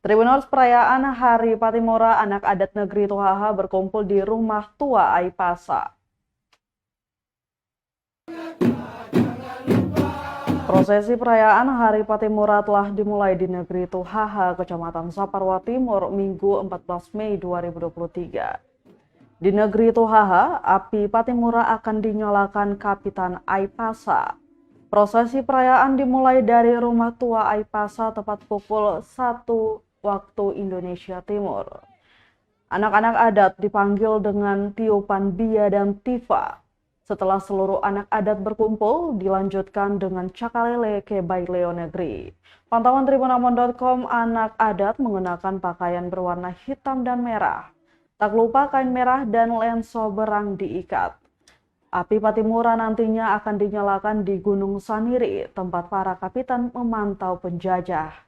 Tribuners perayaan Hari Patimura anak adat negeri Tohaha berkumpul di Rumah Tua Aipasa. Prosesi perayaan Hari Patimura telah dimulai di negeri Tohaha, Kecamatan Saparwa Timur, Minggu 14 Mei 2023. Di negeri Tohaha, api Patimura akan dinyalakan Kapitan Aipasa. Prosesi perayaan dimulai dari Rumah Tua Aipasa tepat pukul 1 waktu Indonesia Timur. Anak-anak adat dipanggil dengan tiupan bia dan tifa. Setelah seluruh anak adat berkumpul, dilanjutkan dengan cakalele ke Baileo Negeri. Pantauan tribunamon.com, anak adat mengenakan pakaian berwarna hitam dan merah. Tak lupa kain merah dan lenso berang diikat. Api Patimura nantinya akan dinyalakan di Gunung Saniri, tempat para kapitan memantau penjajah.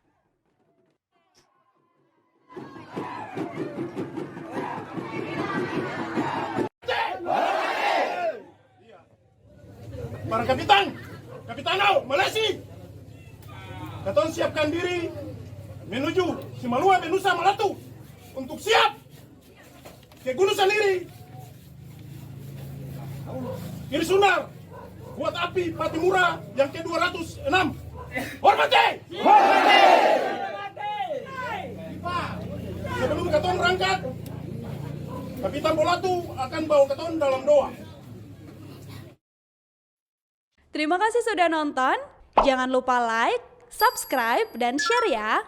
Para kapitan, Kapitano, Malasi, katon siapkan diri menuju Simalua, Benusa, Malatu untuk siap ke Gunung Saniri. Kiri Sunar, buat api Patimura yang ke-206. Hormati! Hormati! Sebelum katon berangkat, Kapitan Bolatu akan bawa katon dalam doa. Terima kasih sudah nonton. Jangan lupa like, subscribe, dan share ya.